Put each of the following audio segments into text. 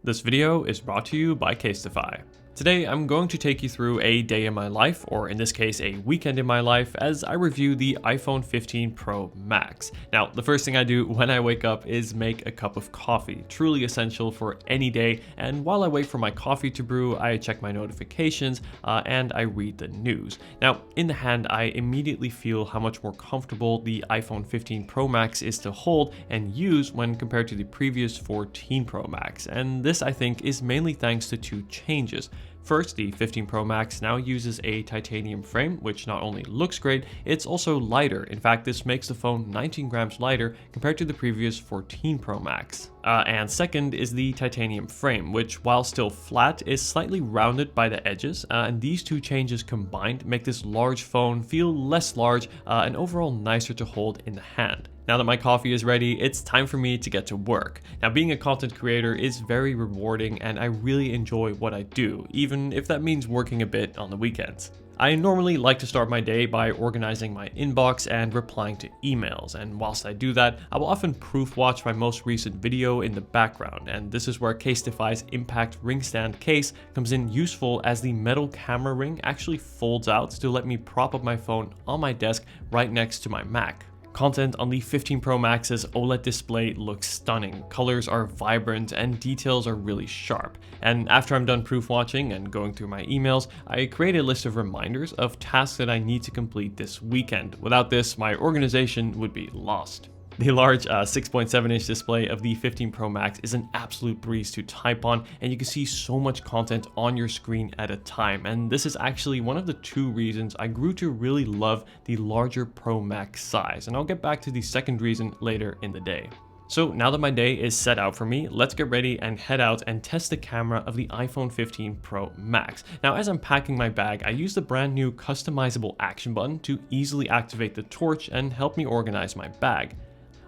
This video is brought to you by CASETiFY. Today, I'm going to take you through a day in my life, or in this case, a weekend in my life, as I review the iPhone 15 Pro Max. Now, the first thing I do when I wake up is make a cup of coffee, truly essential for any day. And while I wait for my coffee to brew, I check my notifications and I read the news. Now, in the hand, I immediately feel how much more comfortable the iPhone 15 Pro Max is to hold and use when compared to the previous 14 Pro Max. And this, I think, is mainly thanks to two changes. First, the 15 Pro Max now uses a titanium frame, which not only looks great, it's also lighter. In fact, this makes the phone 19 grams lighter compared to the previous 14 Pro Max. And second is the titanium frame, which while still flat, is slightly rounded by the edges. And these two changes combined make this large phone feel less large and overall nicer to hold in the hand. Now that my coffee is ready, it's time for me to get to work. Now, being a content creator is very rewarding and I really enjoy what I do, even if that means working a bit on the weekends. I normally like to start my day by organizing my inbox and replying to emails, and whilst I do that, I will often proof watch my most recent video in the background, and this is where CASETiFY's Impact Ring Stand case comes in useful, as the metal camera ring actually folds out to let me prop up my phone on my desk right next to my Mac. Content on the 15 Pro Max's OLED display looks stunning, colors are vibrant, and details are really sharp. And after I'm done proof watching and going through my emails, I create a list of reminders of tasks that I need to complete this weekend. Without this, my organization would be lost. The large 6.7-inch display of the 15 Pro Max is an absolute breeze to type on, and you can see so much content on your screen at a time. And this is actually one of the two reasons I grew to really love the larger Pro Max size. And I'll get back to the second reason later in the day. So now that my day is set out for me, let's get ready and head out and test the camera of the iPhone 15 Pro Max. Now, as I'm packing my bag, I use the brand new customizable action button to easily activate the torch and help me organize my bag.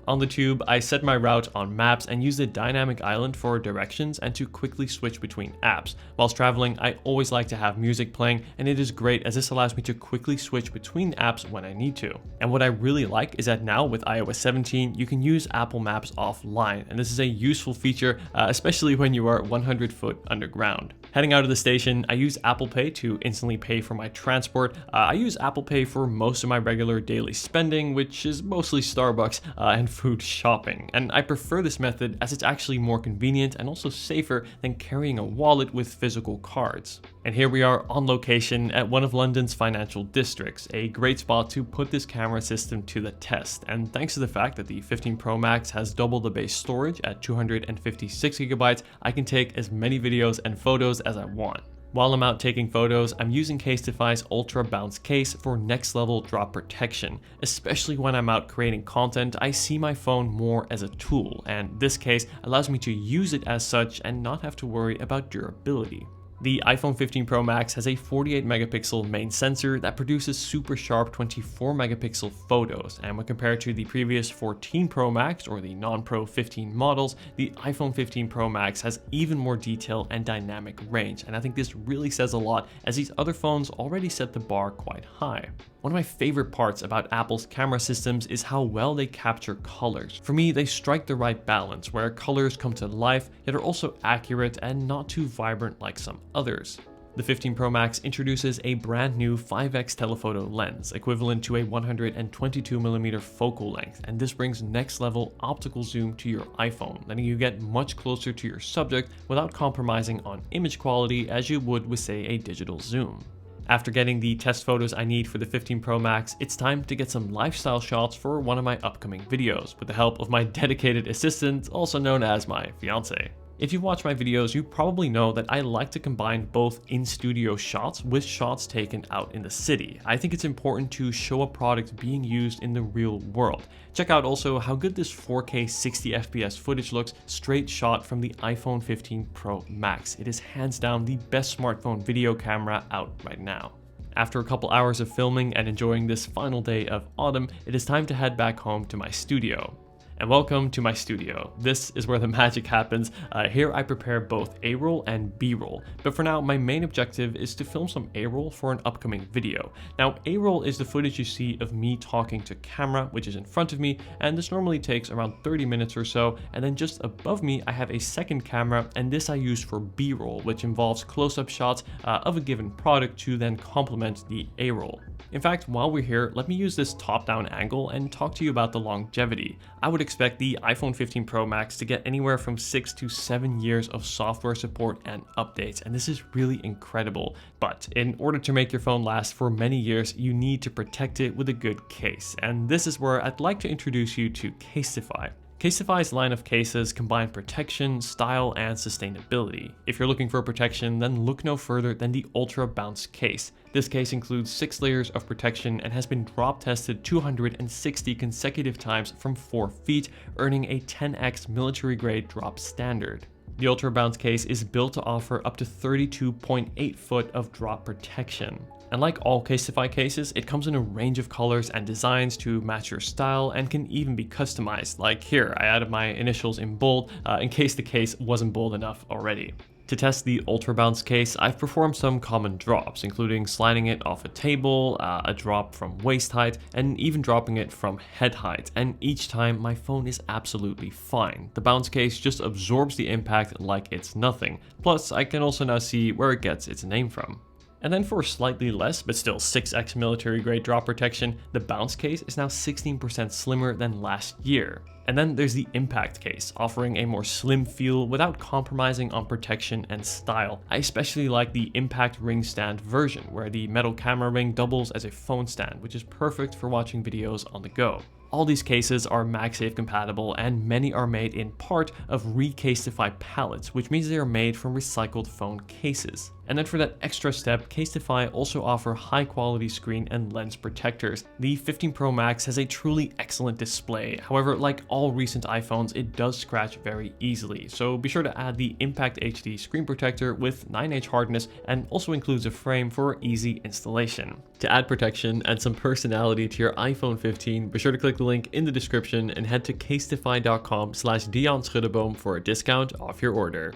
On the tube, I set my route on maps and use the dynamic island for directions and to quickly switch between apps. Whilst traveling, I always like to have music playing, and it is great as this allows me to quickly switch between apps when I need to. And what I really like is that now with iOS 17, you can use Apple Maps offline, and this is a useful feature, especially when you are 100 foot underground. Heading out of the station, I use Apple Pay to instantly pay for my transport. I use Apple Pay for most of my regular daily spending, which is mostly Starbucks and food shopping. And I prefer this method as it's actually more convenient and also safer than carrying a wallet with physical cards. And here we are on location at one of London's financial districts, a great spot to put this camera system to the test. And thanks to the fact that the 15 Pro Max has double the base storage at 256 gigabytes, I can take as many videos and photos as I want. While I'm out taking photos, I'm using CASETiFY's Ultra Bounce case for next level drop protection. Especially when I'm out creating content, I see my phone more as a tool, and this case allows me to use it as such and not have to worry about durability. The iPhone 15 Pro Max has a 48 megapixel main sensor that produces super sharp 24 megapixel photos, and when compared to the previous 14 Pro Max or the non-Pro 15 models, the iPhone 15 Pro Max has even more detail and dynamic range, and I think this really says a lot as these other phones already set the bar quite high. One of my favorite parts about Apple's camera systems is how well they capture colors. For me, they strike the right balance where colors come to life yet are also accurate and not too vibrant like some others. The 15 Pro Max introduces a brand new 5x telephoto lens, equivalent to a 122mm focal length, and this brings next level optical zoom to your iPhone, letting you get much closer to your subject without compromising on image quality as you would with, say, a digital zoom. After getting the test photos I need for the 15 Pro Max, it's time to get some lifestyle shots for one of my upcoming videos, with the help of my dedicated assistant, also known as my fiance. If you watch my videos, you probably know that I like to combine both in-studio shots with shots taken out in the city. I think it's important to show a product being used in the real world. Check out also how good this 4K 60 FPS footage looks straight shot from the iPhone 15 Pro Max. It is hands down the best smartphone video camera out right now. After a couple hours of filming and enjoying this final day of autumn, it is time to head back home to my studio. and welcome to my studio. This is where the magic happens. Here I prepare both A-roll and B-roll, but for now my main objective is to film some A-roll for an upcoming video. Now A-roll is the footage you see of me talking to camera, which is in front of me, and this normally takes around 30 minutes or so, and then just above me I have a second camera, and this I use for B-roll, which involves close-up shots of a given product to then complement the A-roll. In fact, while we're here, let me use this top-down angle and talk to you about the longevity. I would expect the iPhone 15 Pro Max to get anywhere from 6 to 7 years of software support and updates, and this is really incredible. But in order to make your phone last for many years, you need to protect it with a good case, and this is where I'd like to introduce you to CASETiFY. CASETiFY's line of cases combine protection, style, and sustainability. If you're looking for protection, then look no further than the Ultra Bounce case. This case includes 6 layers of protection and has been drop tested 260 consecutive times from 4 feet, earning a 10x military grade drop standard. The Ultra Bounce case is built to offer up to 32.8 foot of drop protection. And like all CASETiFY cases, it comes in a range of colors and designs to match your style and can even be customized. Like here, I added my initials in bold in case the case wasn't bold enough already. To test the Ultra Bounce case, I've performed some common drops, including sliding it off a table, a drop from waist height, and even dropping it from head height. And each time, my phone is absolutely fine. The bounce case just absorbs the impact like it's nothing. Plus, I can also now see where it gets its name from. And then for slightly less, but still 6x military grade drop protection, the bounce case is now 16% slimmer than last year. And then there's the impact case, offering a more slim feel without compromising on protection and style. I especially like the impact ring stand version, where the metal camera ring doubles as a phone stand, which is perfect for watching videos on the go. All these cases are MagSafe compatible, and many are made in part of re-CASETiFY pallets, which means they are made from recycled phone cases. And then for that extra step, CASETiFY also offer high quality screen and lens protectors. The 15 Pro Max has a truly excellent display. However, like all recent iPhones, it does scratch very easily. So be sure to add the Impact HD screen protector with 9H hardness, and also includes a frame for easy installation. To add protection and some personality to your iPhone 15, be sure to click the link in the description and head to casetify.com/Dion Schuddeboom for a discount off your order.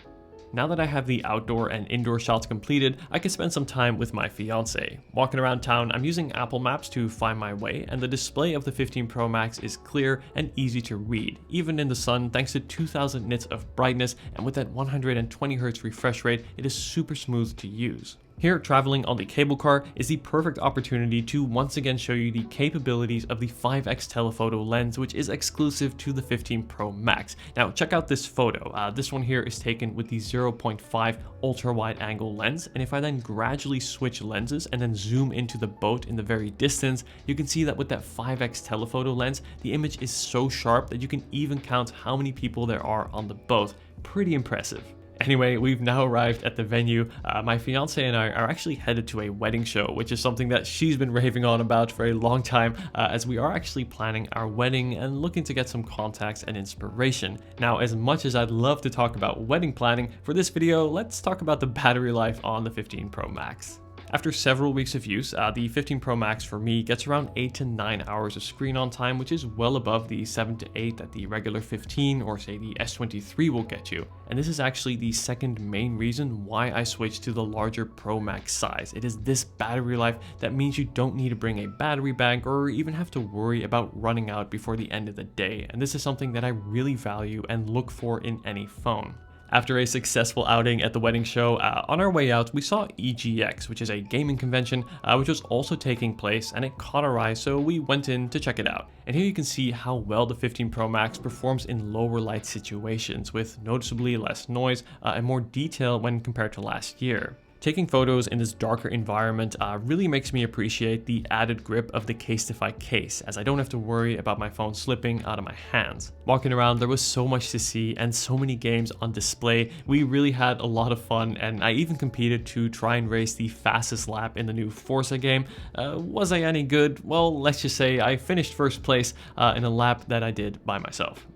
Now that I have the outdoor and indoor shots completed, I can spend some time with my fiance. Walking around town, I'm using Apple Maps to find my way, and the display of the 15 Pro Max is clear and easy to read, even in the sun thanks to 2000 nits of brightness, and with that 120Hz refresh rate, it is super smooth to use. Here, traveling on the cable car is the perfect opportunity to once again show you the capabilities of the 5x telephoto lens, which is exclusive to the 15 Pro Max. Now, check out this photo. This one here is taken with the 0.5 ultra wide angle lens, and if I then gradually switch lenses and then zoom into the boat in the very distance, you can see that with that 5x telephoto lens, the image is so sharp that you can even count how many people there are on the boat. Pretty impressive. Anyway, we've now arrived at the venue. My fiance and I are actually headed to a wedding show, which is something that she's been raving on about for a long time, as we are actually planning our wedding and looking to get some contacts and inspiration. Now, as much as I'd love to talk about wedding planning, for this video, let's talk about the battery life on the 15 Pro Max. After several weeks of use, the 15 Pro Max for me gets around 8 to 9 hours of screen on time, which is well above the 7 to 8 that the regular 15 or say the S23 will get you. And this is actually the second main reason why I switched to the larger Pro Max size. It is this battery life that means you don't need to bring a battery bank or even have to worry about running out before the end of the day. And this is something that I really value and look for in any phone. After a successful outing at the wedding show, on our way out, we saw EGX, which is a gaming convention, which was also taking place, and it caught our eye, so we went in to check it out. And here you can see how well the 15 Pro Max performs in lower light situations, with noticeably less noise and more detail when compared to last year. Taking photos in this darker environment really makes me appreciate the added grip of the CASETiFY case, as I don't have to worry about my phone slipping out of my hands. Walking around, there was so much to see and so many games on display. We really had a lot of fun, and I even competed to try and race the fastest lap in the new Forza game. Was I any good? Well, let's just say I finished first place in a lap that I did by myself.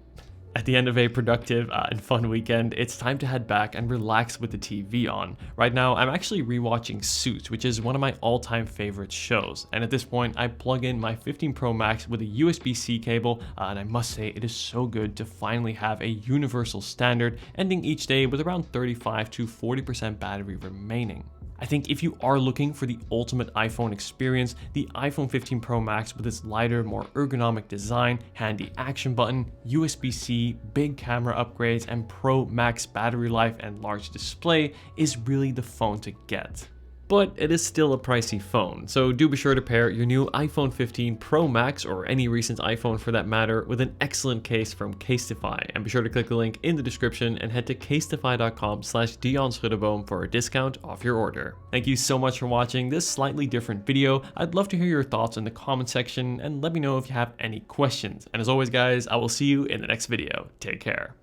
At the end of a productive and fun weekend, it's time to head back and relax with the TV on. Right now, I'm actually rewatching Suits, which is one of my all-time favorite shows. And at this point, I plug in my 15 Pro Max with a USB-C cable, and I must say it is so good to finally have a universal standard, ending each day with around 35 to 40% battery remaining. I think if you are looking for the ultimate iPhone experience, the iPhone 15 Pro Max with its lighter, more ergonomic design, handy action button, USB-C, big camera upgrades, and Pro Max battery life and large display is really the phone to get. But it is still a pricey phone, so do be sure to pair your new iPhone 15 Pro Max, or any recent iPhone for that matter, with an excellent case from CASETiFY, and be sure to click the link in the description and head to casetify.com/Dion Schuddeboom for a discount off your order. Thank you so much for watching this slightly different video. I'd love to hear your thoughts in the comment section, and let me know if you have any questions. And as always guys, I will see you in the next video. Take care.